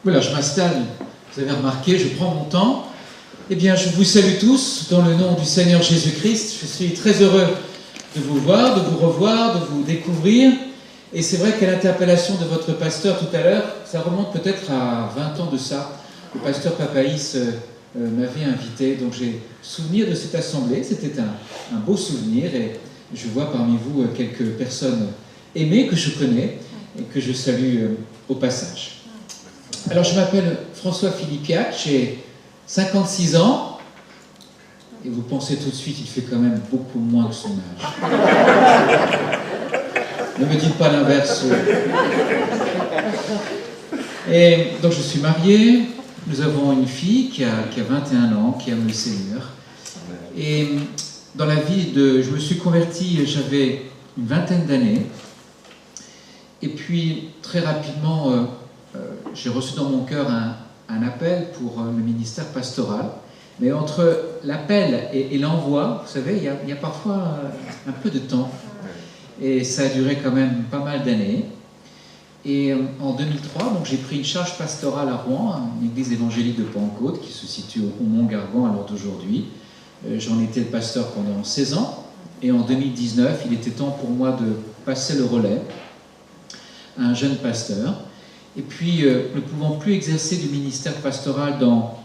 Voilà, je m'installe, vous avez remarqué, je prends mon temps. Eh bien, je vous salue tous dans le nom du Seigneur Jésus-Christ. Je suis très heureux de vous voir, de vous revoir, de vous découvrir. Et c'est vrai qu'à l'interpellation de votre pasteur tout à l'heure, ça remonte peut-être à 20 ans de ça. Le pasteur Papaïs m'avait invité, donc j'ai souvenir de cette assemblée. C'était un beau souvenir et je vois parmi vous quelques personnes aimées que je connais et que je salue au passage. Alors, je m'appelle François Philippiac, j'ai 56 ans, et vous pensez tout de suite qu'il fait quand même beaucoup moins que son âge. Ne me dites pas l'inverse. Et donc, je suis marié, nous avons une fille qui a 21 ans, qui aime le Seigneur. Et dans la vie je me suis converti, j'avais une vingtaine d'années, et puis très rapidement, j'ai reçu dans mon cœur un appel pour le ministère pastoral. Mais entre l'appel et l'envoi, vous savez, il y a parfois un peu de temps. Et ça a duré quand même pas mal d'années. Et en 2003, donc, j'ai pris une charge pastorale à Rouen, une église évangélique de Pentecôte qui se situe au Mont-Gargan à l'heure d'aujourd'hui. J'en étais le pasteur pendant 16 ans. Et en 2019, il était temps pour moi de passer le relais à un jeune pasteur. Et puis, ne pouvant plus exercer du ministère pastoral dans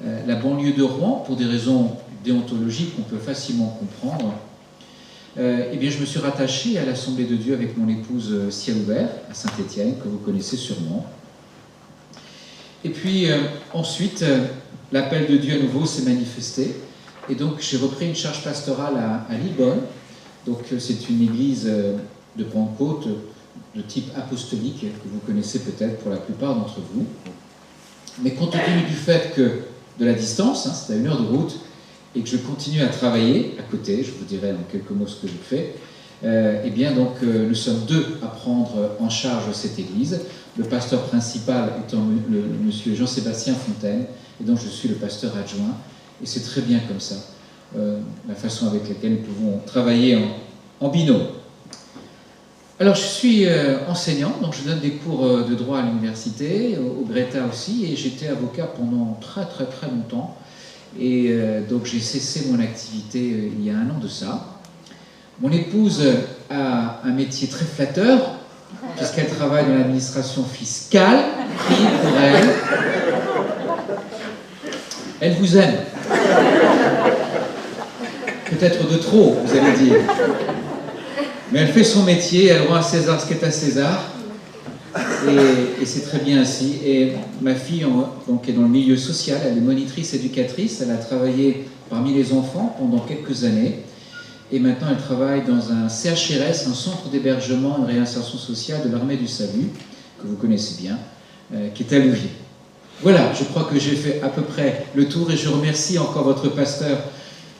la banlieue de Rouen, pour des raisons déontologiques qu'on peut facilement comprendre, eh bien, je me suis rattaché à l'Assemblée de Dieu avec mon épouse Ciel Ouvert, à Saint-Étienne, que vous connaissez sûrement. Et puis, ensuite, l'appel de Dieu à nouveau s'est manifesté. Et donc, j'ai repris une charge pastorale à Lisbonne. Donc, c'est une église de Pentecôte, de type apostolique, que vous connaissez peut-être pour la plupart d'entre vous. Mais compte tenu du fait que, de la distance, c'est à 1 heure de route, et que je continue à travailler à côté, je vous dirai en quelques mots ce que je fais, eh bien donc nous sommes 2 à prendre en charge cette église, le pasteur principal étant le monsieur Jean-Sébastien Fontaine, et donc je suis le pasteur adjoint, et c'est très bien comme ça, la façon avec laquelle nous pouvons travailler en binôme. Alors, je suis enseignant, donc je donne des cours de droit à l'université, au Greta aussi, et j'étais avocat pendant très longtemps. Et donc, j'ai cessé mon activité il y a 1 an de ça. Mon épouse a un métier très flatteur, puisqu'elle travaille dans l'administration fiscale, prie pour elle. Elle vous aime. Peut-être de trop, vous allez dire. Mais elle fait son métier, elle rend à César ce qui est à César, et c'est très bien ainsi. Et ma fille donc, est dans le milieu social, elle est monitrice éducatrice, elle a travaillé parmi les enfants pendant quelques années, et maintenant elle travaille dans un CHRS, un centre d'hébergement et de réinsertion sociale de l'Armée du Salut, que vous connaissez bien, qui est à Louviers. Voilà, je crois que j'ai fait à peu près le tour, et je remercie encore votre pasteur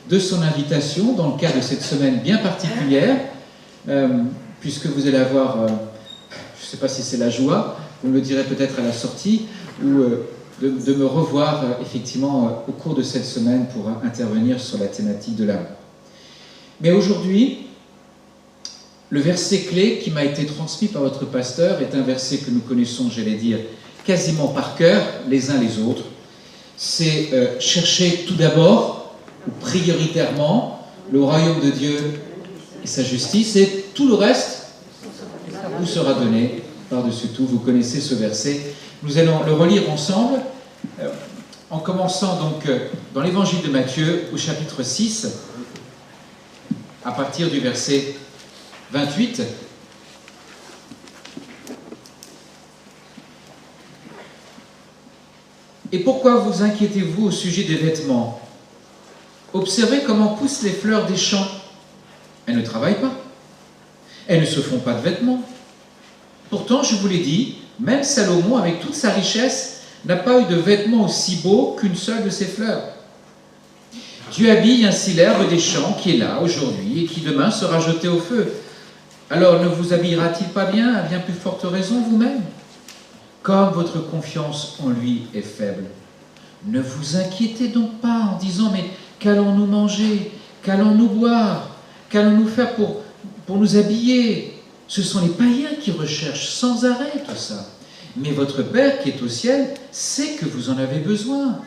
de son invitation dans le cadre de cette semaine bien particulière, puisque vous allez avoir, je ne sais pas si c'est la joie, vous me le direz peut-être à la sortie, ou de me revoir effectivement au cours de cette semaine pour intervenir sur la thématique de l'amour. Mais aujourd'hui, le verset clé qui m'a été transmis par votre pasteur est un verset que nous connaissons, j'allais dire, quasiment par cœur, les uns les autres. C'est chercher tout d'abord, ou prioritairement, le royaume de Dieu et sa justice, et tout le reste vous sera donné par-dessus tout. Vous connaissez ce verset. Nous allons le relire ensemble, en commençant donc dans l'évangile de Matthieu, au chapitre 6, à partir du verset 28. Et pourquoi vous inquiétez-vous au sujet des vêtements? Observez comment poussent les fleurs des champs. Elles ne travaillent pas. Elles ne se font pas de vêtements. Pourtant, je vous l'ai dit, même Salomon, avec toute sa richesse, n'a pas eu de vêtements aussi beaux qu'une seule de ses fleurs. Dieu habille ainsi l'herbe des champs qui est là aujourd'hui et qui demain sera jetée au feu. Alors ne vous habillera-t-il pas bien, à bien plus forte raison vous-même? Comme votre confiance en lui est faible. Ne vous inquiétez donc pas en disant « Mais qu'allons-nous manger? Qu'allons-nous boire? Qu'allons-nous faire pour nous habiller ?» Ce sont les païens qui recherchent sans arrêt tout ça. mais votre Père qui est au ciel sait que vous en avez besoin.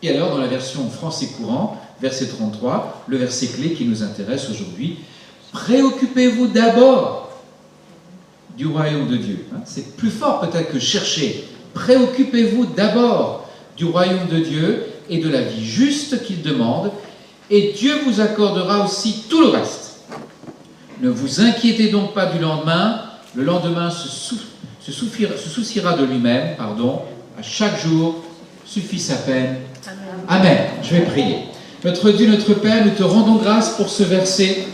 Et alors, dans la version français courant, verset 33, le verset clé qui nous intéresse aujourd'hui, préoccupez-vous d'abord du royaume de Dieu. C'est plus fort peut-être que chercher. Préoccupez-vous d'abord du royaume de Dieu et de la vie juste qu'il demande, et Dieu vous accordera aussi tout le reste. Ne vous inquiétez donc pas du lendemain, le lendemain se souciera de lui-même, à chaque jour suffit sa peine. Amen. Je vais prier. Notre Dieu, notre Père, nous te rendons grâce pour ce verset.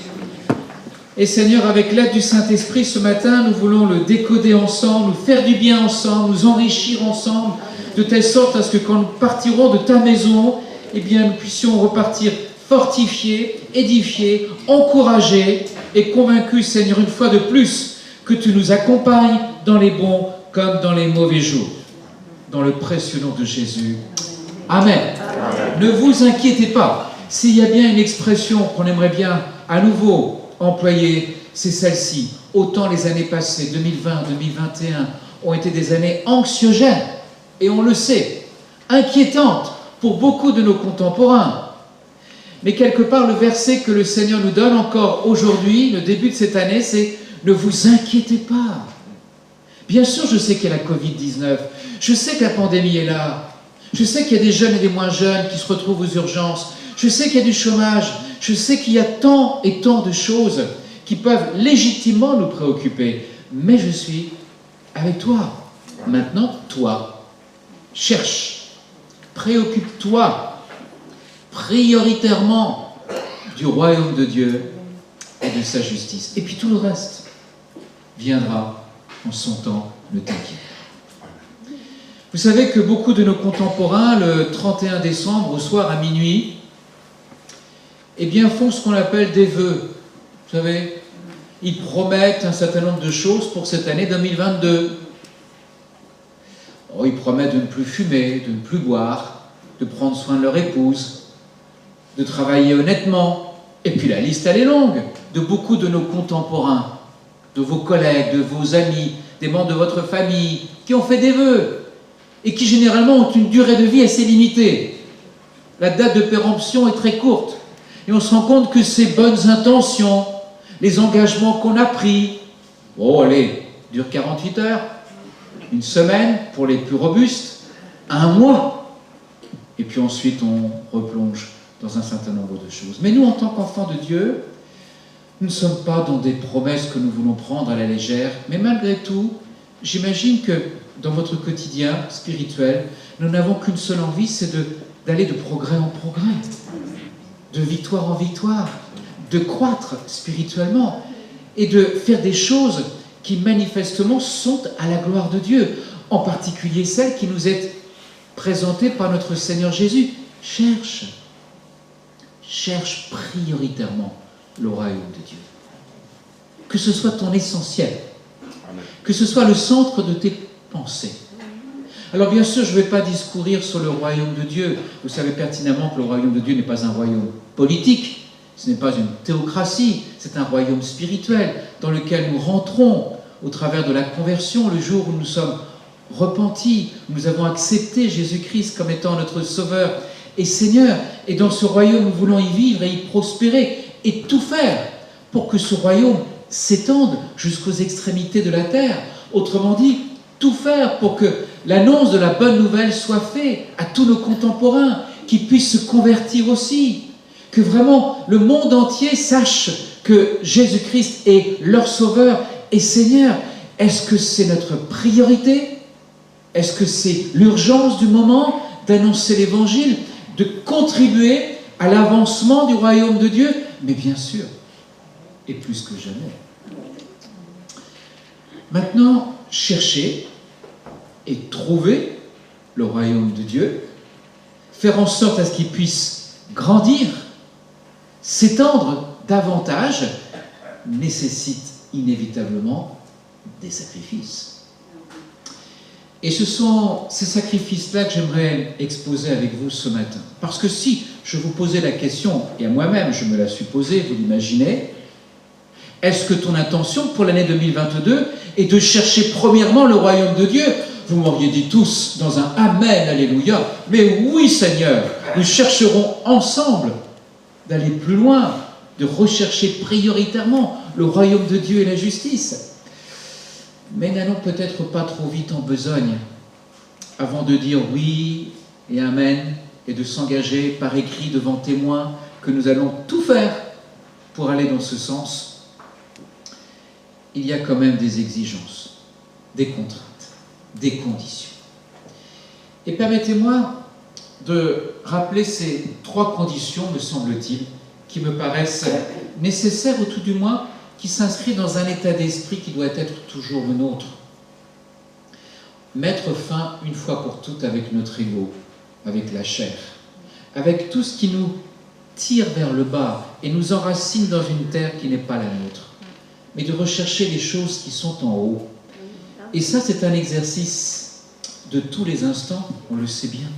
Et Seigneur, avec l'aide du Saint-Esprit, ce matin, nous voulons le décoder ensemble, nous faire du bien ensemble, nous enrichir ensemble, de telle sorte à ce que quand nous partirons de ta maison, eh bien, nous puissions repartir fortifiés, édifiés, encouragés et convaincus, Seigneur, une fois de plus, que tu nous accompagnes dans les bons comme dans les mauvais jours. Dans le précieux nom de Jésus. Amen. Amen. Ne vous inquiétez pas. S'il y a bien une expression qu'on aimerait bien à nouveau employer, c'est celle-ci. Autant les années passées, 2020, 2021, ont été des années anxiogènes, et on le sait, inquiétantes pour beaucoup de nos contemporains. Mais quelque part, le verset que le Seigneur nous donne encore aujourd'hui, le début de cette année, c'est « Ne vous inquiétez pas ». Bien sûr, je sais qu'il y a la Covid-19, je sais que la pandémie est là, je sais qu'il y a des jeunes et des moins jeunes qui se retrouvent aux urgences, je sais qu'il y a du chômage, je sais qu'il y a tant et tant de choses qui peuvent légitimement nous préoccuper. Mais je suis avec toi. Maintenant, toi, cherche, préoccupe-toi prioritairement du royaume de Dieu et de sa justice. Et puis tout le reste viendra en son temps, ne t'inquiète. Vous savez que beaucoup de nos contemporains, le 31 décembre, au soir à minuit, eh bien, font ce qu'on appelle des vœux. Vous savez, ils promettent un certain nombre de choses pour cette année 2022. Oh, ils promettent de ne plus fumer, de ne plus boire, de prendre soin de leur épouse, de travailler honnêtement. Et puis la liste, elle est longue, de beaucoup de nos contemporains, de vos collègues, de vos amis, des membres de votre famille, qui ont fait des vœux, et qui généralement ont une durée de vie assez limitée. La date de péremption est très courte. Et on se rend compte que ces bonnes intentions, les engagements qu'on a pris, oh allez, durent 48 heures, une semaine pour les plus robustes, un mois. Et puis ensuite on replonge dans un certain nombre de choses. Mais nous, en tant qu'enfants de Dieu, nous ne sommes pas dans des promesses que nous voulons prendre à la légère, mais malgré tout, j'imagine que dans votre quotidien spirituel, nous n'avons qu'une seule envie, c'est d'aller de progrès en progrès, de victoire en victoire, de croître spirituellement et de faire des choses qui manifestement sont à la gloire de Dieu, en particulier celles qui nous est présentées par notre Seigneur Jésus. Cherche prioritairement le royaume de Dieu. Que ce soit ton essentiel, que ce soit le centre de tes pensées. Alors bien sûr, je ne vais pas discourir sur le royaume de Dieu. Vous savez pertinemment que le royaume de Dieu n'est pas un royaume politique, ce n'est pas une théocratie, c'est un royaume spirituel dans lequel nous rentrons au travers de la conversion, le jour où nous sommes repentis, où nous avons accepté Jésus-Christ comme étant notre Sauveur et Seigneur. Et dans ce royaume, nous voulons y vivre et y prospérer et tout faire pour que ce royaume s'étende jusqu'aux extrémités de la terre. Autrement dit, tout faire pour que l'annonce de la bonne nouvelle soit faite à tous nos contemporains, qui puissent se convertir aussi, que vraiment le monde entier sache que Jésus-Christ est leur Sauveur et Seigneur. Est-ce que c'est notre priorité? Est-ce que c'est l'urgence du moment d'annoncer l'Évangile, de contribuer à l'avancement du royaume de Dieu? Mais bien sûr, et plus que jamais. Maintenant, chercher et trouver le royaume de Dieu, faire en sorte à ce qu'il puisse grandir, s'étendre davantage, nécessite inévitablement des sacrifices. Et ce sont ces sacrifices-là que j'aimerais exposer avec vous ce matin. Parce que si je vous posais la question, et à moi-même je me la suis posée, vous l'imaginez, est-ce que ton intention pour l'année 2022 est de chercher premièrement le royaume de Dieu, vous m'auriez dit tous dans un Amen, Alléluia, mais oui Seigneur, nous chercherons ensemble d'aller plus loin, de rechercher prioritairement le royaume de Dieu et la justice. Mais n'allons peut-être pas trop vite en besogne avant de dire oui et Amen et de s'engager par écrit devant témoins que nous allons tout faire pour aller dans ce sens. Il y a quand même des exigences, des contraintes, des conditions. Et permettez-moi de rappeler ces 3 conditions, me semble-t-il, qui me paraissent nécessaires, ou tout du moins qui s'inscrivent dans un état d'esprit qui doit être toujours le nôtre. Mettre fin une fois pour toutes avec notre ego, avec la chair, avec tout ce qui nous tire vers le bas et nous enracine dans une terre qui n'est pas la nôtre, mais de rechercher les choses qui sont en haut. Et ça, c'est un exercice de tous les instants, on le sait bien,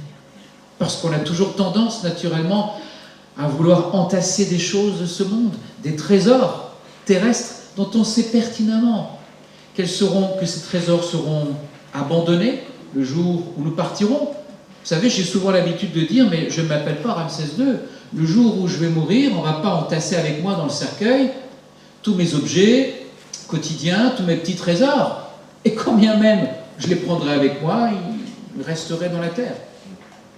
parce qu'on a toujours tendance, naturellement, à vouloir entasser des choses de ce monde, des trésors terrestres dont on sait pertinemment que ces trésors seront abandonnés le jour où nous partirons. Vous savez, j'ai souvent l'habitude de dire, mais je ne m'appelle pas Ramsès II, le jour où je vais mourir, on ne va pas entasser avec moi dans le cercueil tous mes objets quotidiens, tous mes petits trésors. Et quand bien même je les prendrais avec moi, ils resteraient dans la terre.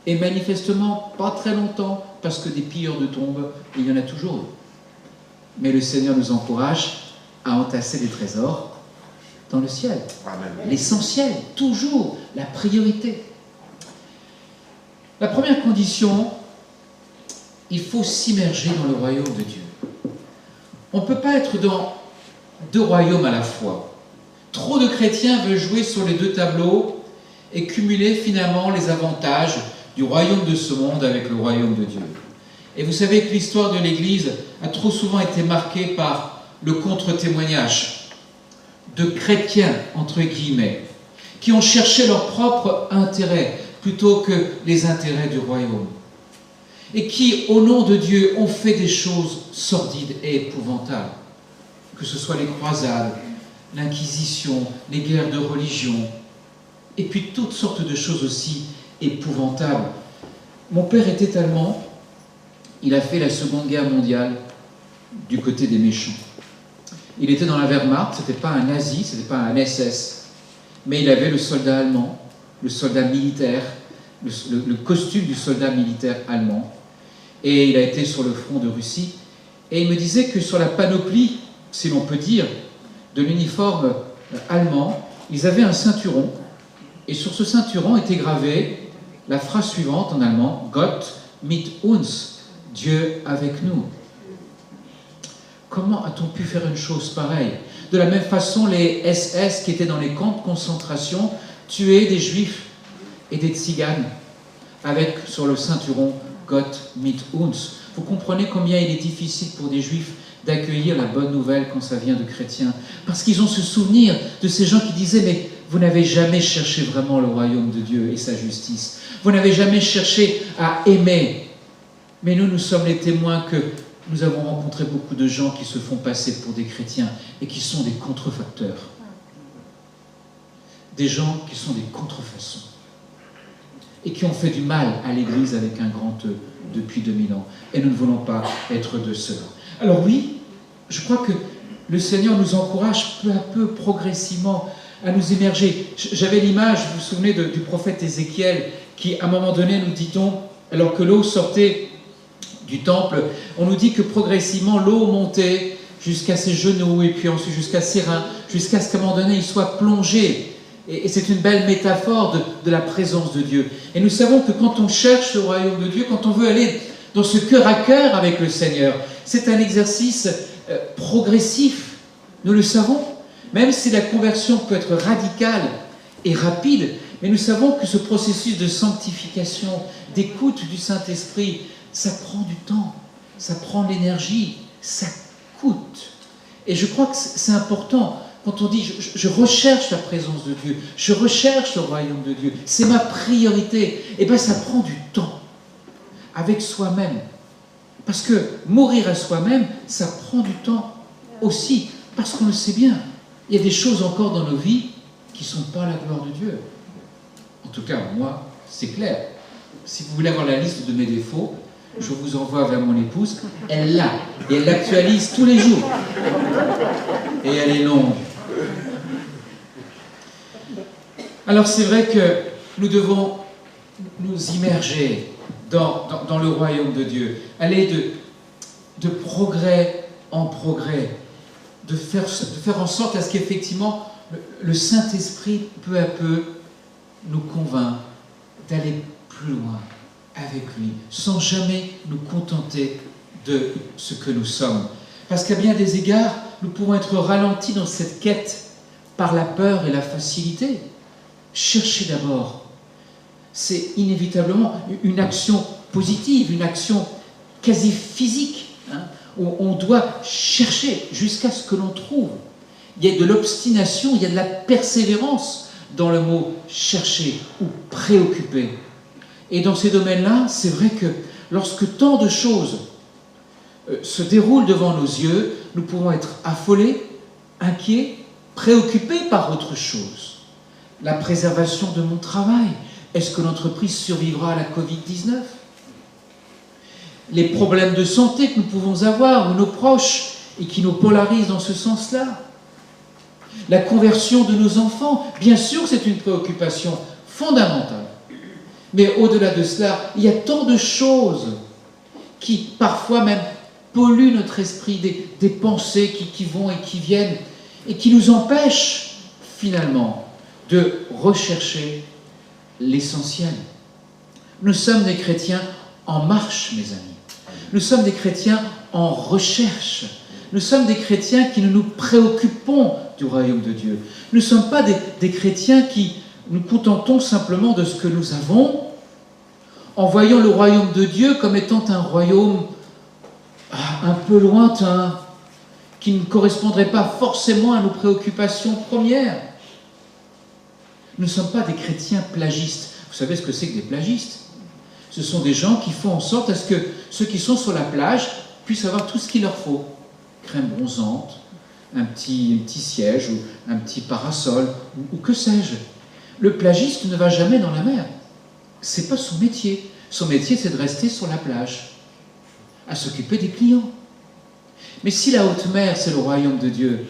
Et manifestement, pas très longtemps, parce que des pilleurs de tombes, il y en a toujours. Mais le Seigneur nous encourage à entasser des trésors dans le ciel. L'essentiel, toujours, la priorité. La première condition, il faut s'immerger dans le royaume de Dieu. On ne peut pas être dans 2 royaumes à la fois. Trop de chrétiens veulent jouer sur les 2 tableaux et cumuler finalement les avantages du royaume de ce monde avec le royaume de Dieu. Et vous savez que l'histoire de l'Église a trop souvent été marquée par le contre-témoignage de chrétiens, entre guillemets, qui ont cherché leur propre intérêt plutôt que les intérêts du royaume. Et qui, au nom de Dieu, ont fait des choses sordides et épouvantables. Que ce soit les croisades, l'Inquisition, les guerres de religion, et puis toutes sortes de choses aussi épouvantables. Mon père était allemand, il a fait la Seconde Guerre mondiale du côté des méchants. Il était dans la Wehrmacht, ce n'était pas un nazi, ce n'était pas un SS, mais il avait le soldat allemand, le soldat militaire, le costume du soldat militaire allemand, et il a été sur le front de Russie, et il me disait que sur la panoplie, si l'on peut dire, de l'uniforme allemand, ils avaient un ceinturon, et sur ce ceinturon était gravée la phrase suivante en allemand, Gott mit uns, Dieu avec nous. Comment a-t-on pu faire une chose pareille? De la même façon, les SS qui étaient dans les camps de concentration tuaient des juifs et des tziganes avec sur le ceinturon Gott mit uns. Vous comprenez combien il est difficile pour des juifs d'accueillir la bonne nouvelle quand ça vient de chrétiens, parce qu'ils ont ce souvenir de ces gens qui disaient mais vous n'avez jamais cherché vraiment le royaume de Dieu et sa justice, vous n'avez jamais cherché à aimer. Mais nous sommes les témoins que nous avons rencontré beaucoup de gens qui se font passer pour des chrétiens et qui sont des contrefacteurs, des gens qui sont des contrefaçons et qui ont fait du mal à l'Église avec un grand E depuis 2000 ans. Et nous ne voulons pas être de cela. Alors oui, je crois que le Seigneur nous encourage peu à peu, progressivement, à nous immerger. J'avais l'image, vous vous souvenez, du prophète Ézéchiel, qui, à un moment donné, nous dit-on, alors que l'eau sortait du temple, on nous dit que progressivement, l'eau montait jusqu'à ses genoux, et puis ensuite jusqu'à ses reins, jusqu'à ce qu'à un moment donné, il soit plongé. Et c'est une belle métaphore de la présence de Dieu. Et nous savons que quand on cherche le royaume de Dieu, quand on veut aller dans ce cœur à cœur avec le Seigneur, c'est un exercice progressif. Nous le savons. Même si la conversion peut être radicale et rapide, mais nous savons que ce processus de sanctification, d'écoute du Saint-Esprit, ça prend du temps, ça prend de l'énergie, ça coûte. Et je crois que c'est important. Quand on dit je recherche la présence de Dieu, je recherche le royaume de Dieu, c'est ma priorité, et bien ça prend du temps avec soi-même. Parce que mourir à soi-même, ça prend du temps aussi, parce qu'on le sait bien. Il y a des choses encore dans nos vies qui ne sont pas la gloire de Dieu. tout cas, moi, c'est clair. Si vous voulez avoir la liste de mes défauts, je vous envoie vers mon épouse. Elle l'a. Et elle l'actualise tous les jours. Et elle est longue. Alors c'est vrai que nous devons nous immerger dans le royaume de Dieu. Aller de progrès en progrès. De faire en sorte à ce qu'effectivement le Saint-Esprit, peu à peu, nous convainc d'aller plus loin avec lui, sans jamais nous contenter de ce que nous sommes. Parce qu'à bien des égards, nous pouvons être ralentis dans cette quête par la peur et la facilité. Cherchez d'abord. C'est inévitablement une action positive, une action quasi physique, hein, où on doit chercher jusqu'à ce que l'on trouve. Il y a de l'obstination, il y a de la persévérance dans le mot chercher ou préoccuper. Et dans ces domaines-là, c'est vrai que lorsque tant de choses se déroulent devant nos yeux, nous pouvons être affolés, inquiets, préoccupés par autre chose. La préservation de mon travail. Est-ce que l'entreprise survivra à la Covid-19 ? Les problèmes de santé que nous pouvons avoir, ou nos proches, et qui nous polarisent dans ce sens-là. La conversion de nos enfants, bien sûr, c'est une préoccupation fondamentale. Mais au-delà de cela, il y a tant de choses qui, parfois même, polluent notre esprit, des pensées qui vont et qui viennent, et qui nous empêchent, finalement, de rechercher l'essentiel. Nous sommes des chrétiens en marche, mes amis. Nous sommes des chrétiens en recherche. Nous sommes des chrétiens qui nous préoccupons du royaume de Dieu. Nous ne sommes pas des chrétiens qui nous contentons simplement de ce que nous avons, en voyant le royaume de Dieu comme étant un royaume un peu lointain, qui ne correspondrait pas forcément à nos préoccupations premières. Nous ne sommes pas des chrétiens plagistes. Vous savez ce que c'est que des plagistes ? Ce sont des gens qui font en sorte à ce que ceux qui sont sur la plage puissent avoir tout ce qu'il leur faut. Crème bronzante, un petit siège, ou un petit parasol, ou que sais-je. Le plagiste ne va jamais dans la mer. Ce n'est pas son métier. Son métier, c'est de rester sur la plage, à s'occuper des clients. Mais si la haute mer, c'est le royaume de Dieu,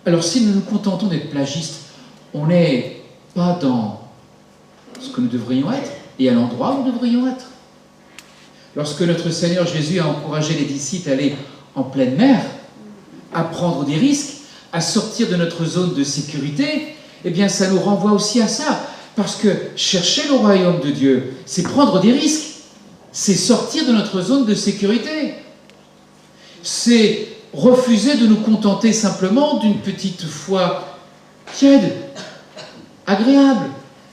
alors si nous nous contentons d'être plagistes, on n'est pas dans ce que nous devrions être et à l'endroit où nous devrions être. Lorsque notre Seigneur Jésus a encouragé les disciples à aller en pleine mer, à prendre des risques, à sortir de notre zone de sécurité, eh bien ça nous renvoie aussi à ça. Parce que chercher le royaume de Dieu, c'est prendre des risques, c'est sortir de notre zone de sécurité. C'est refuser de nous contenter simplement d'une petite foi tiède, agréable,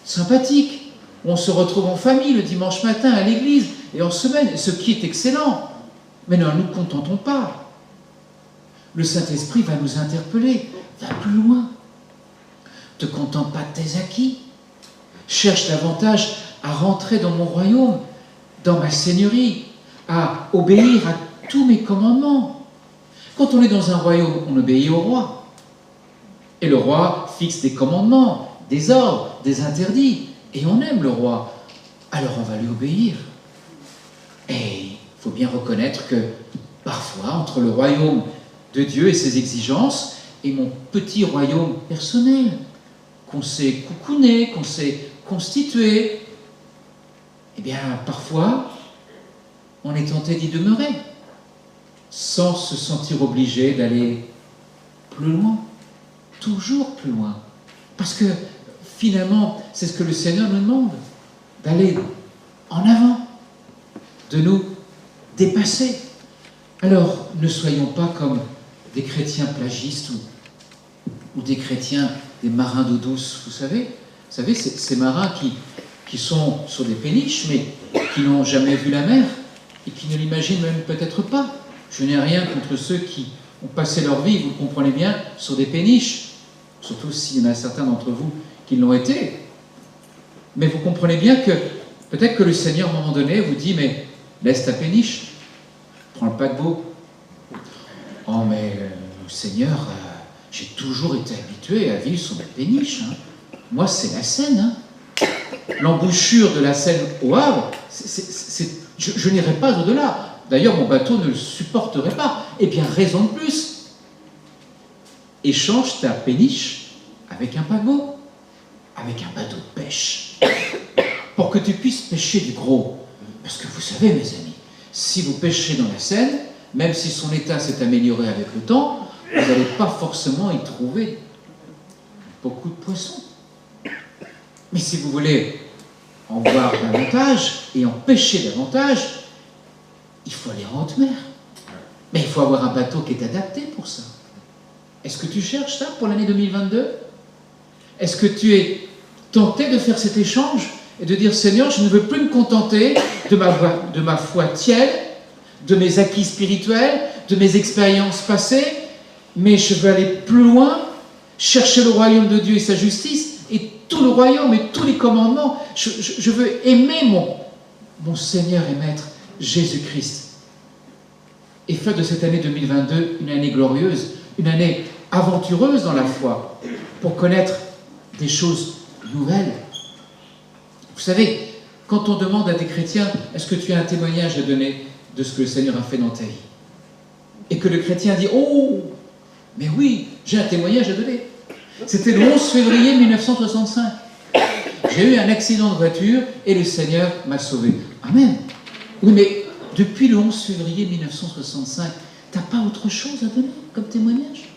sympathique. On se retrouve en famille le dimanche matin à l'église et en semaine, ce qui est excellent. Mais ne nous contentons pas. Le Saint-Esprit va nous interpeller. Va plus loin. Ne te contente pas de tes acquis. Cherche davantage à rentrer dans mon royaume, dans ma seigneurie, à obéir à tous mes commandements. Quand on est dans un royaume, on obéit au roi. Et le roi fixe des commandements, des ordres, des interdits. Et on aime le roi. Alors on va lui obéir. Et il faut bien reconnaître que parfois, entre le royaume de Dieu et ses exigences, et mon petit royaume personnel, qu'on sait coucouner, qu'on sait constituer, eh bien, parfois, on est tenté d'y demeurer, sans se sentir obligé d'aller plus loin, toujours plus loin. Parce que, finalement, c'est ce que le Seigneur nous demande, d'aller en avant, de nous dépasser. Alors, ne soyons pas comme des chrétiens plagistes ou des chrétiens, des marins d'eau douce, vous savez, ces marins qui sont sur des péniches, mais qui n'ont jamais vu la mer et qui ne l'imaginent même peut-être pas. Je n'ai rien contre ceux qui ont passé leur vie, vous le comprenez bien, sur des péniches, surtout s'il y en a certains d'entre vous qui l'ont été. Mais vous comprenez bien que peut-être que le Seigneur, à un moment donné, vous dit, mais laisse ta péniche, prends le paquebot. Oh, mais Seigneur, j'ai toujours été habitué à vivre sur ma péniche. Hein. Moi, c'est la Seine. Hein. l'embouchure de la Seine au Havre, je n'irai pas au-delà. D'ailleurs, mon bateau ne le supporterait pas. Eh bien, raison de plus. Échange ta péniche avec un paquebot, avec un bateau de pêche, pour que tu puisses pêcher du gros. Parce que vous savez, mes amis, si vous pêchez dans la Seine, même si son état s'est amélioré avec le temps, vous n'allez pas forcément y trouver beaucoup de poissons. Mais si vous voulez en voir davantage et en pêcher davantage, il faut aller en haute mer. Mais il faut avoir un bateau qui est adapté pour ça. Est-ce que tu cherches ça pour l'année 2022? Est-ce que tu es tenté de faire cet échange et de dire, Seigneur, je ne veux plus me contenter de ma foi tiède, de mes acquis spirituels, de mes expériences passées, mais je veux aller plus loin, chercher le royaume de Dieu et sa justice, et tout le royaume et tous les commandements. Je veux aimer mon Seigneur et Maître, Jésus-Christ. Et faire de cette année 2022 une année glorieuse, une année aventureuse dans la foi, pour connaître des choses nouvelles. Vous savez, quand on demande à des chrétiens, est-ce que tu as un témoignage à donner de ce que le Seigneur a fait dans ta vie? Et que le chrétien dit, oh, mais oui, j'ai un témoignage à donner. C'était le 11 février 1965. J'ai eu un accident de voiture et le Seigneur m'a sauvé. Amen. Oui, mais depuis le 11 février 1965, t'as pas autre chose à donner comme témoignage?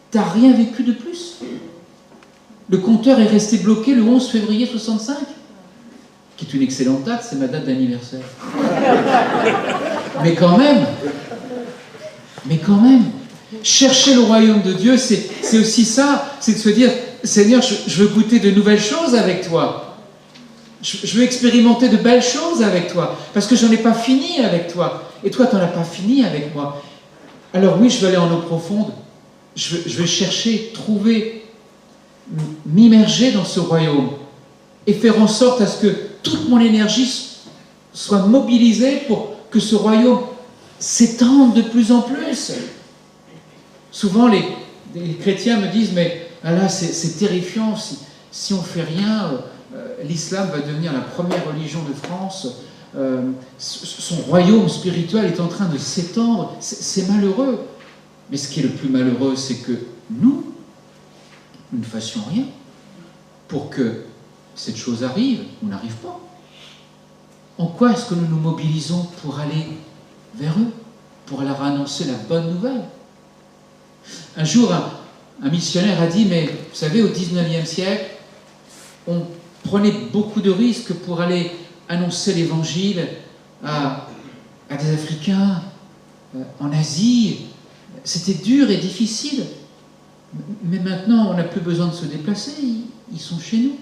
T'as rien vécu de plus? Le compteur est resté bloqué le 11 février 65, qui est une excellente date, c'est ma date d'anniversaire. Mais quand même, chercher le royaume de Dieu, c'est aussi ça, c'est de se dire, Seigneur, je veux goûter de nouvelles choses avec toi. Je veux expérimenter de belles choses avec toi, parce que j'en ai pas fini avec toi, et toi, tu n'en as pas fini avec moi. Alors oui, je veux aller en eau profonde, je veux chercher, trouver, m'immerger dans ce royaume, et faire en sorte à ce que toute mon énergie soit mobilisée pour que ce royaume s'étende de plus en plus. Souvent, les chrétiens me disent, mais ah là, c'est terrifiant, si on ne fait rien, l'islam va devenir la première religion de France, son royaume spirituel est en train de s'étendre, c'est malheureux. Mais ce qui est le plus malheureux, c'est que nous ne fassions rien pour que cette chose arrive ou n'arrive pas. En quoi est-ce que nous nous mobilisons pour aller vers eux, pour leur annoncer la bonne nouvelle? Un jour, un missionnaire a dit, mais vous savez, au 19e siècle, on prenait beaucoup de risques pour aller annoncer l'évangile à des Africains, en Asie. C'était dur et difficile. Mais maintenant, on n'a plus besoin de se déplacer, ils sont chez nous.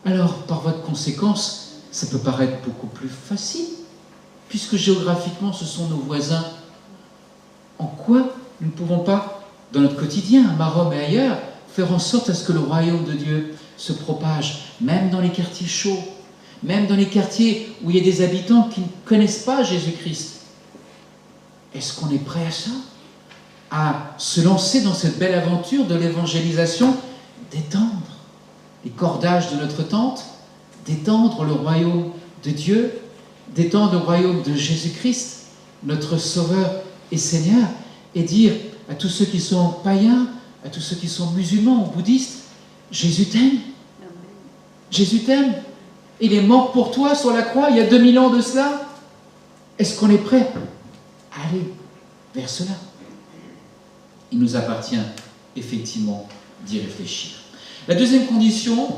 Alors, par voie de conséquence, ça peut paraître beaucoup plus facile, puisque géographiquement, ce sont nos voisins. En quoi nous ne pouvons pas, dans notre quotidien, à Maromme et ailleurs, faire en sorte à ce que le royaume de Dieu se propage, même dans les quartiers chauds, même dans les quartiers où il y a des habitants qui ne connaissent pas Jésus-Christ? Est-ce qu'on est prêt à ça? À se lancer dans cette belle aventure de l'évangélisation, d'étendre les cordages de notre tente, d'étendre le royaume de Dieu, d'étendre le royaume de Jésus-Christ, notre Sauveur et Seigneur, et dire à tous ceux qui sont païens, à tous ceux qui sont musulmans ou bouddhistes, Jésus t'aime. Jésus t'aime. Il est mort pour toi sur la croix il y a 2000 ans de cela. Est-ce qu'on est prêt à aller vers cela? Il nous appartient effectivement d'y réfléchir. La deuxième condition,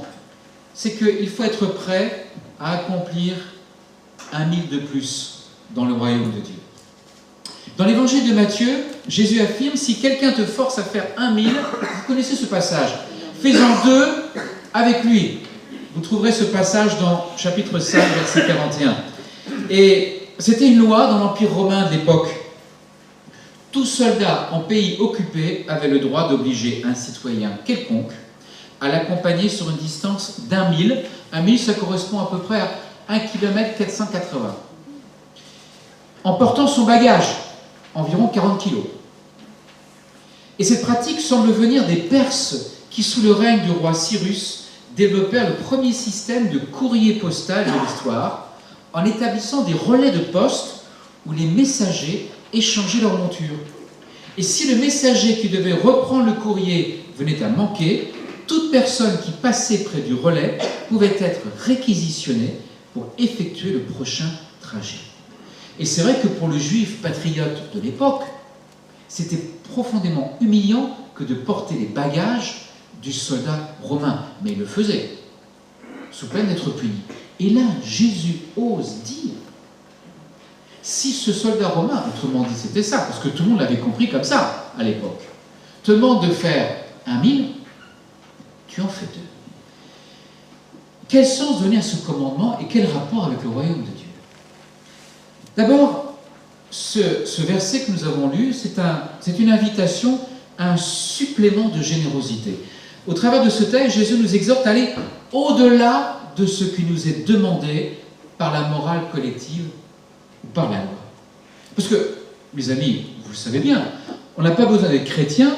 c'est qu'il faut être prêt à accomplir 1000 de plus dans le royaume de Dieu. Dans l'évangile de Matthieu, Jésus affirme, si quelqu'un te force à faire 1000, vous connaissez ce passage, fais-en 2 avec lui. Vous trouverez ce passage dans chapitre 5, verset 41. Et c'était une loi dans l'Empire romain de l'époque. Tout soldat en pays occupé avait le droit d'obliger un citoyen quelconque à l'accompagner sur une distance d'1000. 1000, ça correspond à peu près à 1 km 480. En portant son bagage, environ 40 kg. Et cette pratique semble venir des Perses qui, sous le règne du roi Cyrus, développèrent le premier système de courrier postal de l'histoire en établissant des relais de poste où les messagers échangeaient leur monture. Et si le messager qui devait reprendre le courrier venait à manquer, toute personne qui passait près du relais pouvait être réquisitionnée pour effectuer le prochain trajet. Et c'est vrai que pour le juif patriote de l'époque, c'était profondément humiliant que de porter les bagages du soldat romain. Mais il le faisait, sous peine d'être puni. Et là, Jésus ose dire, si ce soldat romain, autrement dit c'était ça, parce que tout le monde l'avait compris comme ça à l'époque, te demande de faire 1000, tu en fais 2. Quel sens donner à ce commandement et quel rapport avec le royaume de Dieu? D'abord, ce verset que nous avons lu, c'est une invitation à un supplément de générosité. Au travers de ce texte, Jésus nous exhorte à aller au-delà de ce qui nous est demandé par la morale collective ou par la loi. Parce que, mes amis, vous le savez bien, on n'a pas besoin d'être chrétien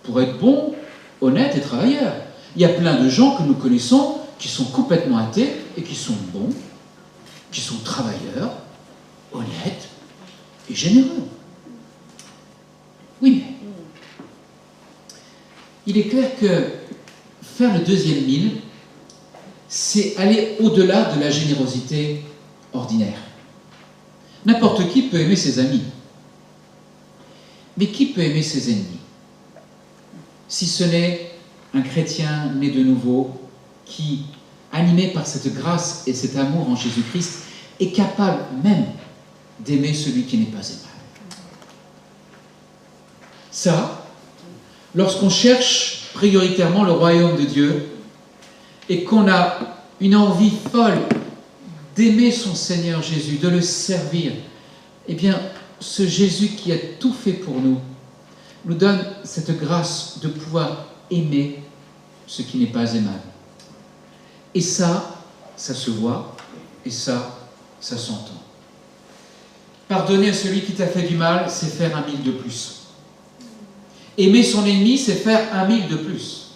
pour être bon, honnête et travailleur. Il y a plein de gens que nous connaissons qui sont complètement athées et qui sont bons, qui sont travailleurs, honnêtes et généreux. Oui, mais il est clair que faire le 2e 1000, c'est aller au-delà de la générosité ordinaire. N'importe qui peut aimer ses amis. Mais qui peut aimer ses ennemis? Si ce n'est un chrétien né de nouveau qui, animé par cette grâce et cet amour en Jésus-Christ, est capable même d'aimer celui qui n'est pas aimable. Ça, lorsqu'on cherche prioritairement le royaume de Dieu et qu'on a une envie folle d'aimer son Seigneur Jésus, de le servir, eh bien, ce Jésus qui a tout fait pour nous, nous donne cette grâce de pouvoir aimer ce qui n'est pas aimable. Et ça se voit, et ça s'entend. Pardonner à celui qui t'a fait du mal, c'est faire 1000 de plus. Aimer son ennemi, c'est faire 1000 de plus.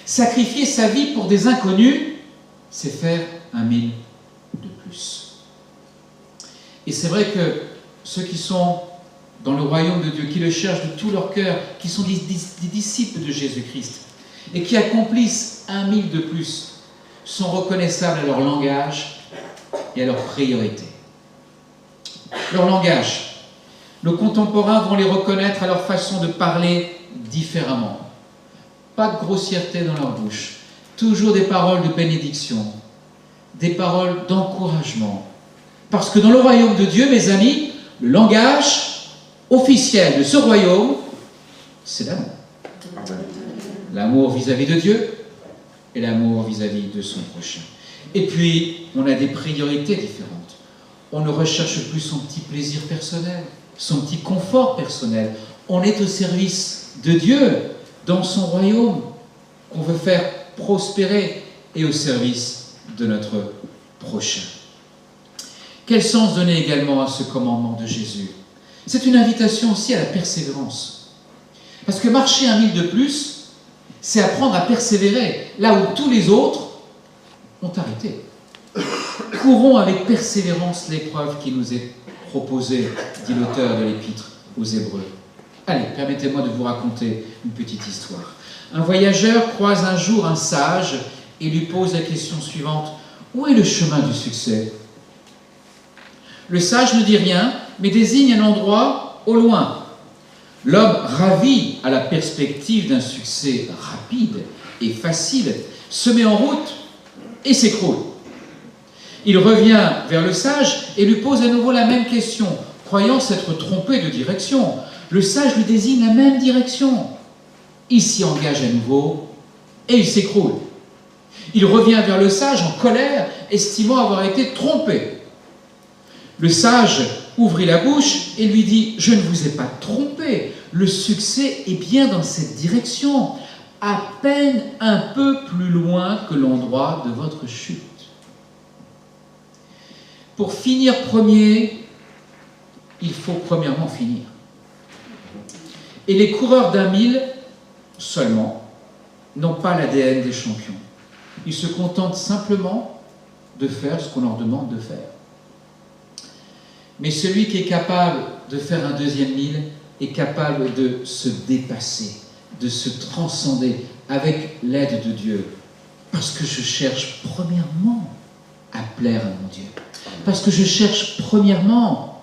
Sacrifier sa vie pour des inconnus, c'est faire 1000 de plus. Et c'est vrai que ceux qui sont dans le royaume de Dieu, qui le cherchent de tout leur cœur, qui sont des disciples de Jésus-Christ, et qui accomplissent 1000 de plus, sont reconnaissables à leur langage et à leur priorité. Leur langage. Nos contemporains vont les reconnaître à leur façon de parler différemment. Pas de grossièreté dans leur bouche. Toujours des paroles de bénédiction, des paroles d'encouragement. Parce que dans le royaume de Dieu, mes amis, le langage officiel de ce royaume, c'est l'amour. L'amour vis-à-vis de Dieu et l'amour vis-à-vis de son prochain. Et puis, on a des priorités différentes. On ne recherche plus son petit plaisir personnel, son petit confort personnel. On est au service de Dieu, dans son royaume, qu'on veut faire prospérer, et au service de notre prochain. Quel sens donner également à ce commandement de Jésus? C'est une invitation aussi à la persévérance. Parce que marcher 1000 de plus, c'est apprendre à persévérer, là où tous les autres ont arrêté. Courons avec persévérance l'épreuve qui nous est proposée, dit l'auteur de l'Épître aux Hébreux. Allez, permettez-moi de vous raconter une petite histoire. Un voyageur croise un jour un sage et lui pose la question suivante. Où est le chemin du succès? Le sage ne dit rien, mais désigne un endroit au loin. L'homme, ravi à la perspective d'un succès rapide et facile, se met en route et s'écroule. Il revient vers le sage et lui pose à nouveau la même question, croyant s'être trompé de direction. Le sage lui désigne la même direction. Il s'y engage à nouveau et il s'écroule. Il revient vers le sage en colère, estimant avoir été trompé. Le sage ouvrit la bouche et lui dit « Je ne vous ai pas trompé, le succès est bien dans cette direction, à peine un peu plus loin que l'endroit de votre chute. » Pour finir premier, il faut premièrement finir. Et les coureurs d'1000 seulement n'ont pas l'ADN des champions. Ils se contentent simplement de faire ce qu'on leur demande de faire. Mais celui qui est capable de faire un deuxième mille est capable de se dépasser, de se transcender avec l'aide de Dieu. Parce que je cherche premièrement à plaire à mon Dieu. Parce que je cherche premièrement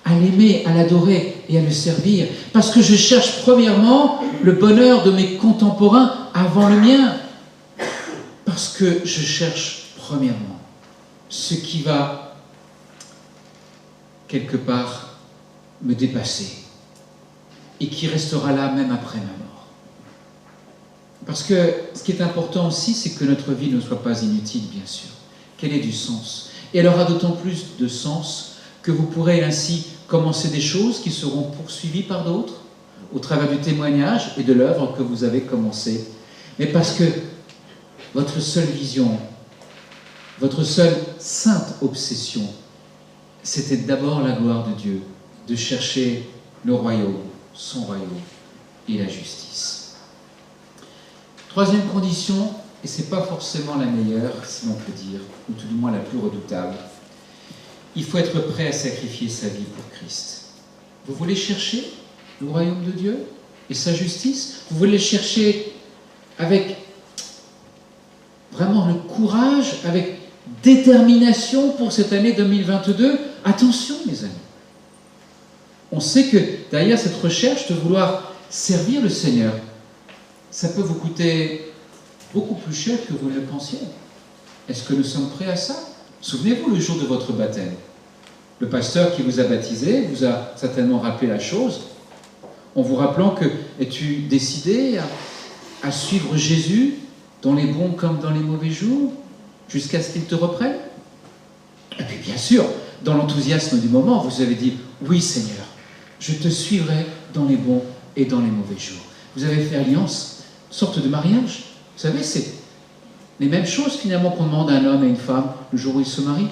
à l'aimer, à l'adorer et à le servir. Parce que je cherche premièrement le bonheur de mes contemporains avant le mien. Parce que je cherche premièrement ce qui va quelque part me dépasser et qui restera là même après ma mort. Parce que ce qui est important aussi, c'est que notre vie ne soit pas inutile, bien sûr, qu'elle ait du sens. Et elle aura d'autant plus de sens que vous pourrez ainsi commencer des choses qui seront poursuivies par d'autres au travers du témoignage et de l'œuvre que vous avez commencée. Mais parce que votre seule vision, votre seule sainte obsession, c'était d'abord la gloire de Dieu, de chercher le royaume, son royaume et la justice. Troisième condition, et ce n'est pas forcément la meilleure, si l'on peut dire, ou tout du moins la plus redoutable, il faut être prêt à sacrifier sa vie pour Christ. Vous voulez chercher le royaume de Dieu et sa justice? Vous voulez le chercher avec vraiment le courage, avec détermination pour cette année 2022? Attention, mes amis. On sait que derrière cette recherche de vouloir servir le Seigneur, ça peut vous coûter beaucoup plus cher que vous ne le pensiez. Est-ce que nous sommes prêts à ça? Souvenez-vous le jour de votre baptême. Le pasteur qui vous a baptisé vous a certainement rappelé la chose, en vous rappelant que es-tu décidé à suivre Jésus dans les bons comme dans les mauvais jours, jusqu'à ce qu'il te reprenne? Et puis bien sûr, dans l'enthousiasme du moment, vous avez dit « Oui Seigneur, je te suivrai dans les bons et dans les mauvais jours. » Vous avez fait alliance, sorte de mariage. Vous savez, c'est les mêmes choses finalement qu'on demande à un homme et une femme le jour où ils se marient.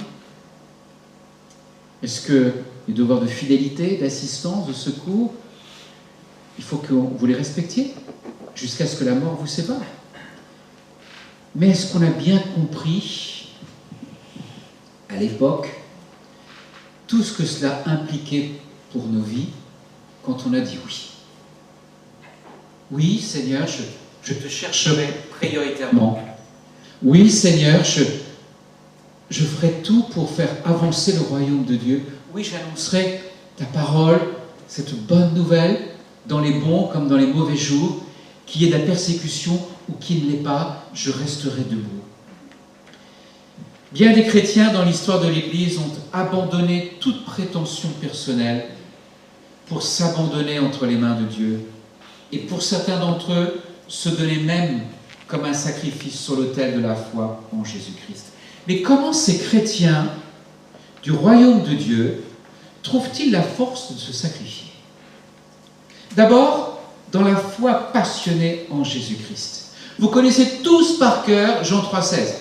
Est-ce que les devoirs de fidélité, d'assistance, de secours, il faut que vous les respectiez jusqu'à ce que la mort vous sépare? Mais est-ce qu'on a bien compris à l'époque tout ce que cela impliquait pour nos vies quand on a dit oui? Oui, Seigneur, je te chercherai prioritairement. Oui, Seigneur, je ferai tout pour faire avancer le royaume de Dieu. Oui, j'annoncerai ta parole, cette bonne nouvelle, dans les bons comme dans les mauvais jours, qu'il y ait de la persécution ou qu'il ne l'ait pas, je resterai debout. Bien des chrétiens dans l'histoire de l'Église ont abandonné toute prétention personnelle pour s'abandonner entre les mains de Dieu. Et pour certains d'entre eux, se donner même comme un sacrifice sur l'autel de la foi en Jésus-Christ. Mais comment ces chrétiens du royaume de Dieu trouvent-ils la force de se sacrifier? D'abord, dans la foi passionnée en Jésus-Christ. Vous connaissez tous par cœur Jean 3,16.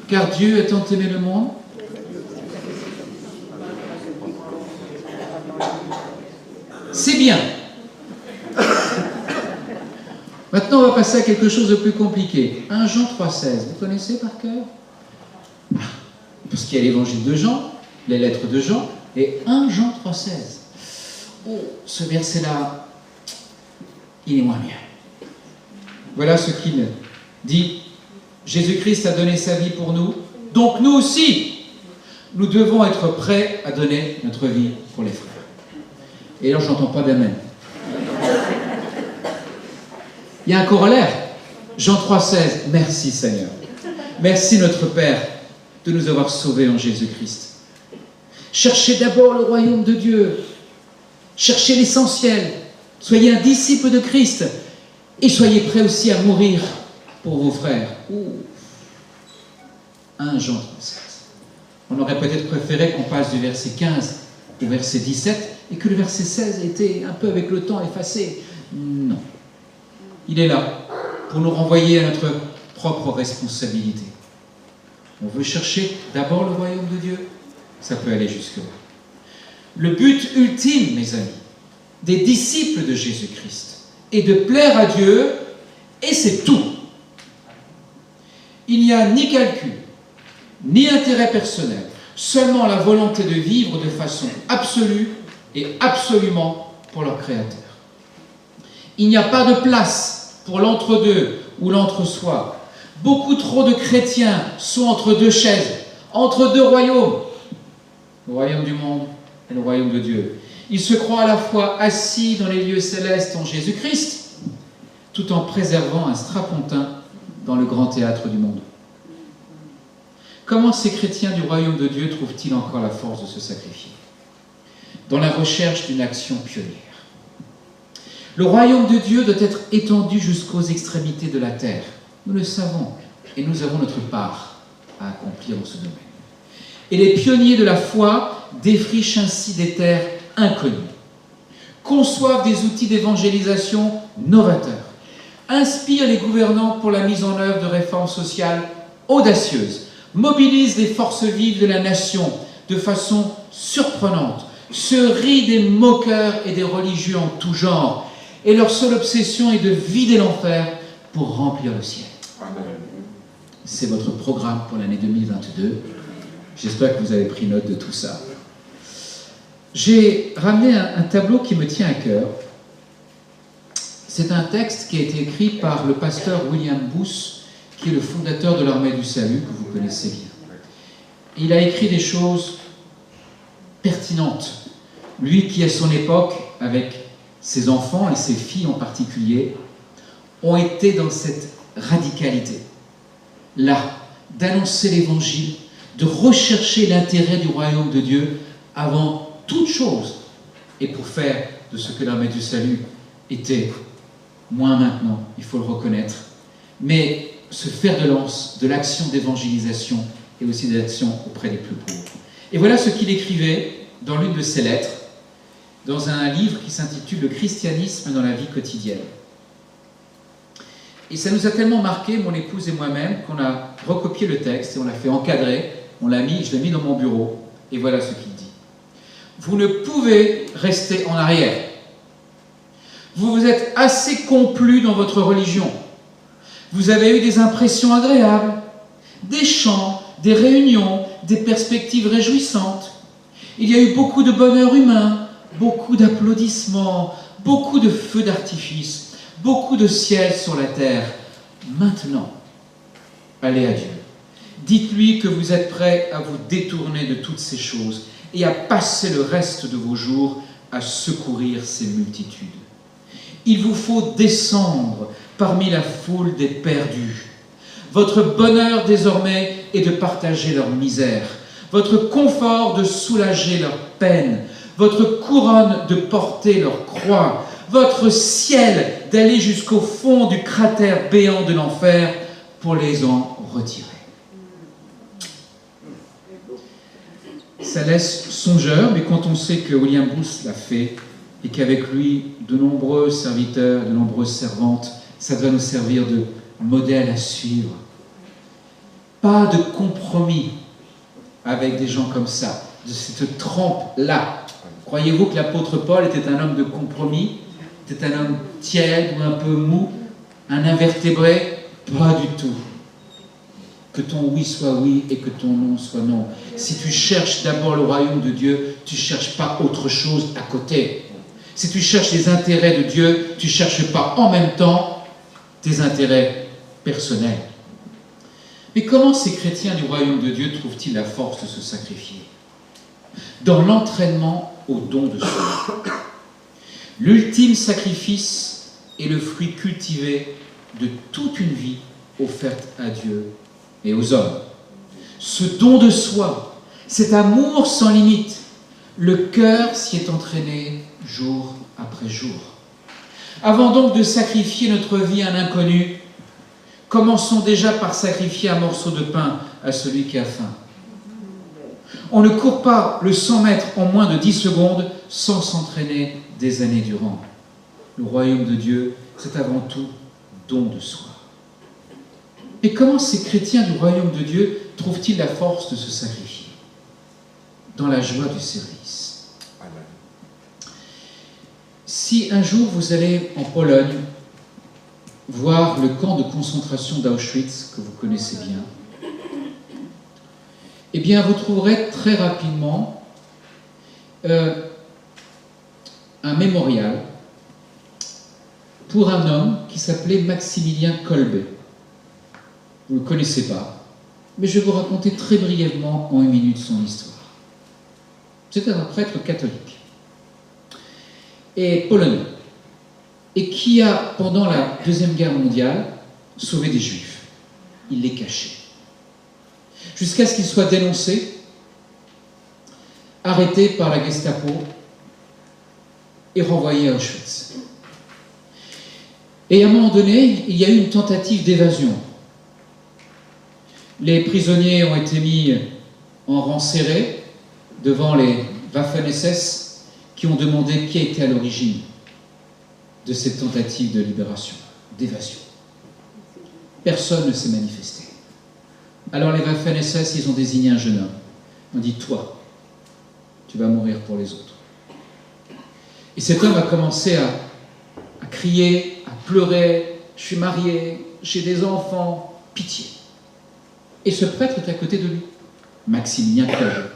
Car Dieu a tant aimé le monde. C'est bien. Maintenant, on va passer à quelque chose de plus compliqué. 1 Jean 3,16. Vous connaissez par cœur? Parce qu'il y a l'évangile de Jean, les lettres de Jean, et 1 Jean 3,16. Oh, ce verset-là, il est moins bien. Voilà ce qu'il dit. Jésus-Christ a donné sa vie pour nous, donc nous aussi, nous devons être prêts à donner notre vie pour les frères. Et là, je n'entends pas d'amen. Il y a un corollaire. Jean 3,16. Merci Seigneur. Merci notre Père de nous avoir sauvés en Jésus-Christ. Cherchez d'abord le royaume de Dieu. Cherchez l'essentiel. Soyez un disciple de Christ. Et soyez prêts aussi à mourir pour vos frères. 1 Jean 3,16. On aurait peut-être préféré qu'on passe du verset 15 au verset 17 et que le verset 16 ait été un peu avec le temps effacé. Non. Il est là pour nous renvoyer à notre propre responsabilité. On veut chercher d'abord le royaume de Dieu. Ça peut aller jusque-là. Le but ultime, mes amis, des disciples de Jésus-Christ est de plaire à Dieu et c'est tout. Il n'y a ni calcul, ni intérêt personnel, seulement la volonté de vivre de façon absolue et absolument pour leur Créateur. Il n'y a pas de place pour l'entre-deux ou l'entre-soi. Beaucoup trop de chrétiens sont entre deux chaises, entre deux royaumes, le royaume du monde et le royaume de Dieu. Ils se croient à la fois assis dans les lieux célestes en Jésus-Christ, tout en préservant un strapontin dans le grand théâtre du monde. Comment ces chrétiens du royaume de Dieu trouvent-ils encore la force de se sacrifier? Dans la recherche d'une action pionnière. Le royaume de Dieu doit être étendu jusqu'aux extrémités de la terre. Nous le savons et nous avons notre part à accomplir dans ce domaine. Et les pionniers de la foi défrichent ainsi des terres inconnues, conçoivent des outils d'évangélisation novateurs, inspirent les gouvernants pour la mise en œuvre de réformes sociales audacieuses, mobilisent les forces vives de la nation de façon surprenante, se rient des moqueurs et des religieux en tout genre, et leur seule obsession est de vider l'enfer pour remplir le ciel. C'est votre programme pour l'année 2022. J'espère que vous avez pris note de tout ça. J'ai ramené un tableau qui me tient à cœur. C'est un texte qui a été écrit par le pasteur William Booth, qui est le fondateur de l'Armée du Salut, que vous connaissez bien. Il a écrit des choses pertinentes. Lui qui, à son époque, avec ses enfants et ses filles en particulier, ont été dans cette radicalité. Là, d'annoncer l'Évangile, de rechercher l'intérêt du royaume de Dieu avant toute chose, et pour faire de ce que l'Armée du Salut était, moins maintenant, il faut le reconnaître, mais se faire de lance de l'action d'évangélisation et aussi de l'action auprès des plus pauvres. Et voilà ce qu'il écrivait dans l'une de ses lettres, dans un livre qui s'intitule « Le christianisme dans la vie quotidienne ». Et ça nous a tellement marqué, mon épouse et moi-même, qu'on a recopié le texte et on l'a fait encadrer, je l'ai mis dans mon bureau, et voilà ce qu'il dit. Vous ne pouvez rester en arrière. Vous vous êtes assez complus dans votre religion. Vous avez eu des impressions agréables, des chants, des réunions, des perspectives réjouissantes. Il y a eu beaucoup de bonheur humain, beaucoup d'applaudissements, beaucoup de feux d'artifice, beaucoup de ciel sur la terre. Maintenant, allez à Dieu. Dites-lui que vous êtes prêts à vous détourner de toutes ces choses et à passer le reste de vos jours à secourir ces multitudes. Il vous faut descendre parmi la foule des perdus. Votre bonheur désormais est de partager leur misère, votre confort de soulager leur peine, votre couronne de porter leur croix, votre ciel d'aller jusqu'au fond du cratère béant de l'enfer pour les en retirer. Ça laisse songeur, mais quand on sait que William Booth l'a fait et qu'avec lui, de nombreux serviteurs, de nombreuses servantes, ça doit nous servir de modèle à suivre. Pas de compromis avec des gens comme ça, de cette trempe-là. Croyez-vous que l'apôtre Paul était un homme de compromis? Était un homme tiède ou un peu mou? Un invertébré? Pas du tout. Que ton oui soit oui et que ton non soit non. Si tu cherches d'abord le royaume de Dieu, tu ne cherches pas autre chose à côté. Si tu cherches les intérêts de Dieu, tu ne cherches pas en même temps tes intérêts personnels. Mais comment ces chrétiens du royaume de Dieu trouvent-ils la force de se sacrifier? Dans l'entraînement au don de soi. L'ultime sacrifice est le fruit cultivé de toute une vie offerte à Dieu et aux hommes. Ce don de soi, cet amour sans limite, le cœur s'y est entraîné jour après jour. Avant donc de sacrifier notre vie à un inconnu, commençons déjà par sacrifier un morceau de pain à celui qui a faim. On ne court pas le 100 mètres en moins de 10 secondes sans s'entraîner des années durant. Le royaume de Dieu, c'est avant tout don de soi. Et comment ces chrétiens du royaume de Dieu trouvent-ils la force de se sacrifier? Dans la joie du service. Si un jour vous allez en Pologne, voir le camp de concentration d'Auschwitz, que vous connaissez bien, eh bien, vous trouverez très rapidement un mémorial pour un homme qui s'appelait Maximilien Kolbe. Vous ne le connaissez pas, mais je vais vous raconter très brièvement en 1 minute son histoire. C'était un prêtre catholique et polonais, et qui a, pendant la Deuxième Guerre mondiale, sauvé des Juifs. Il les cachait. Jusqu'à ce qu'il soit dénoncé, arrêté par la Gestapo et renvoyé à Auschwitz. Et à un moment donné, il y a eu une tentative d'évasion. Les prisonniers ont été mis en rang serré devant les Waffen-SS qui ont demandé qui était à l'origine de cette tentative de libération, d'évasion. Personne ne s'est manifesté. Alors les Waffen-SS, ils ont désigné un jeune homme. On dit, toi, tu vas mourir pour les autres. Et cet homme a commencé à crier, à pleurer, je suis marié, j'ai des enfants, pitié. Et ce prêtre est à côté de lui, Maximilien Kolbe.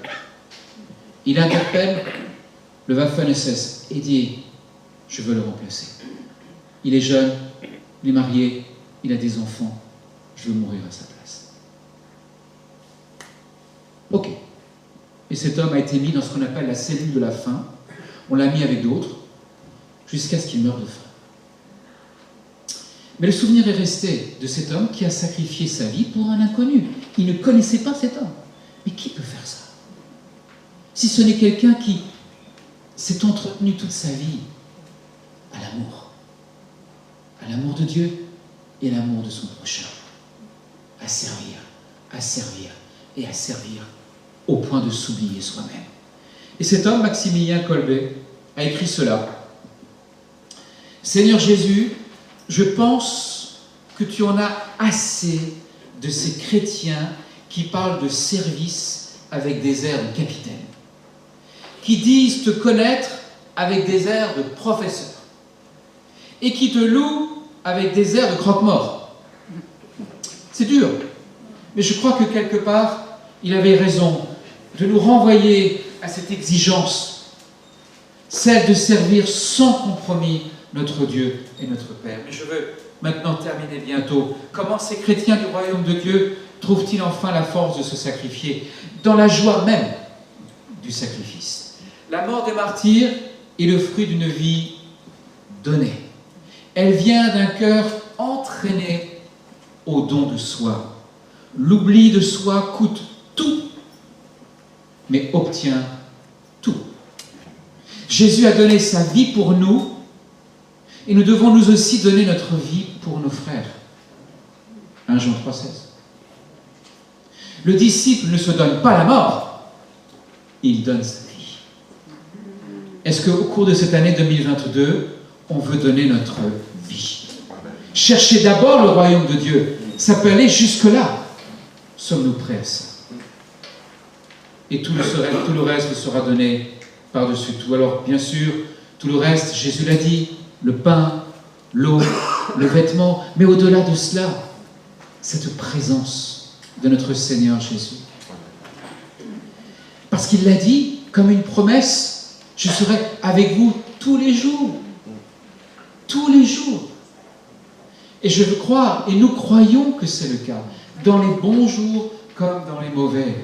Il interpelle le Waffen-SS et dit, je veux le remplacer. Il est jeune, il est marié, il a des enfants, je veux mourir à sa place. Ok. Et cet homme a été mis dans ce qu'on appelle la cellule de la faim. On l'a mis avec d'autres, jusqu'à ce qu'il meure de faim. Mais le souvenir est resté de cet homme qui a sacrifié sa vie pour un inconnu. Il ne connaissait pas cet homme. Mais qui peut faire ça? Si ce n'est quelqu'un qui s'est entretenu toute sa vie à l'amour de Dieu et à l'amour de son prochain, à servir et à servir au point de s'oublier soi-même. Et cet homme, Maximilien Kolbe, a écrit cela. Seigneur Jésus, je pense que tu en as assez de ces chrétiens qui parlent de service avec des airs de capitaine, qui disent te connaître avec des airs de professeur, et qui te louent avec des airs de croque-mort. C'est dur, mais je crois que quelque part, il avait raison de nous renvoyer à cette exigence, celle de servir sans compromis notre Dieu et notre Père. Mais je veux maintenant terminer bientôt. Comment ces chrétiens du royaume de Dieu trouvent-ils enfin la force de se sacrifier dans la joie même du sacrifice? La mort des martyrs est le fruit d'une vie donnée. Elle vient d'un cœur entraîné au don de soi. L'oubli de soi coûte tout, mais obtient tout. Jésus a donné sa vie pour nous, et nous devons nous aussi donner notre vie pour nos frères. 1 Jean 3,16. Le disciple ne se donne pas la mort, il donne sa vie. Est-ce qu'au cours de cette année 2022, on veut donner notre vie? Chercher d'abord le royaume de Dieu, ça peut aller jusque-là. Sommes-nous prêts à ça? Et tout le reste sera donné par-dessus tout. Alors, bien sûr, tout le reste, Jésus l'a dit, le pain, l'eau, le vêtement, mais au-delà de cela, cette présence de notre Seigneur Jésus. Parce qu'il l'a dit, comme une promesse, je serai avec vous tous les jours. Tous les jours. Et je veux croire, et nous croyons que c'est le cas, dans les bons jours comme dans les mauvais.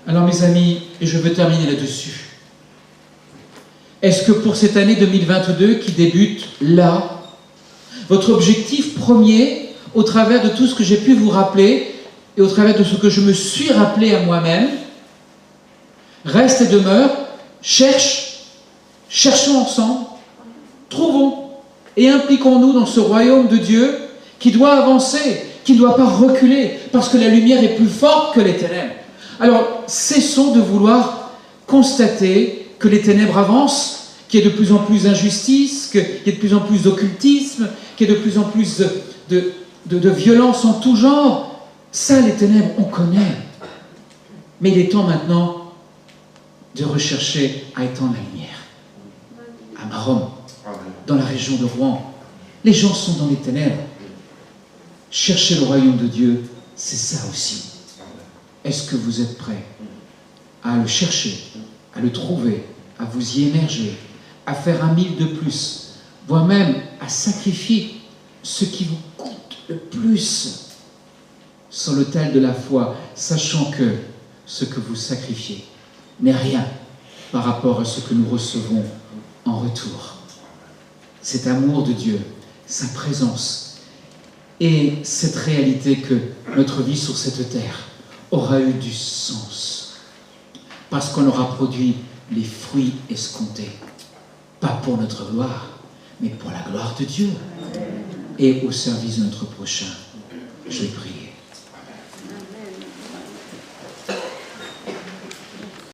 Alors mes amis, et je veux terminer là-dessus, est-ce que pour cette année 2022 qui débute là, votre objectif premier, au travers de tout ce que j'ai pu vous rappeler, et au travers de ce que je me suis rappelé à moi-même, reste et demeure, cherchons ensemble, trouvons, et impliquons-nous dans ce royaume de Dieu qui doit avancer, qui ne doit pas reculer, parce que la lumière est plus forte que les ténèbres. Alors, cessons de vouloir constater que les ténèbres avancent, qu'il y a de plus en plus d'injustice, qu'il y a de plus en plus d'occultisme, qu'il y a de plus en plus de violence en tout genre. Ça, les ténèbres, on connaît. Mais il est temps maintenant de rechercher à étendre la lumière. À Rome, dans la région de Rouen. Les gens sont dans les ténèbres. Chercher le royaume de Dieu, c'est ça aussi. Est-ce que vous êtes prêts à le chercher, à le trouver, à vous y émerger, à faire 1000 de plus, voire même à sacrifier ce qui vous coûte le plus sur l'autel de la foi, sachant que ce que vous sacrifiez n'est rien par rapport à ce que nous recevons en retour. Cet amour de Dieu, sa présence et cette réalité que notre vie sur cette terre aura eu du sens parce qu'on aura produit les fruits escomptés, pas pour notre gloire, mais pour la gloire de Dieu et au service de notre prochain. Je vais prier.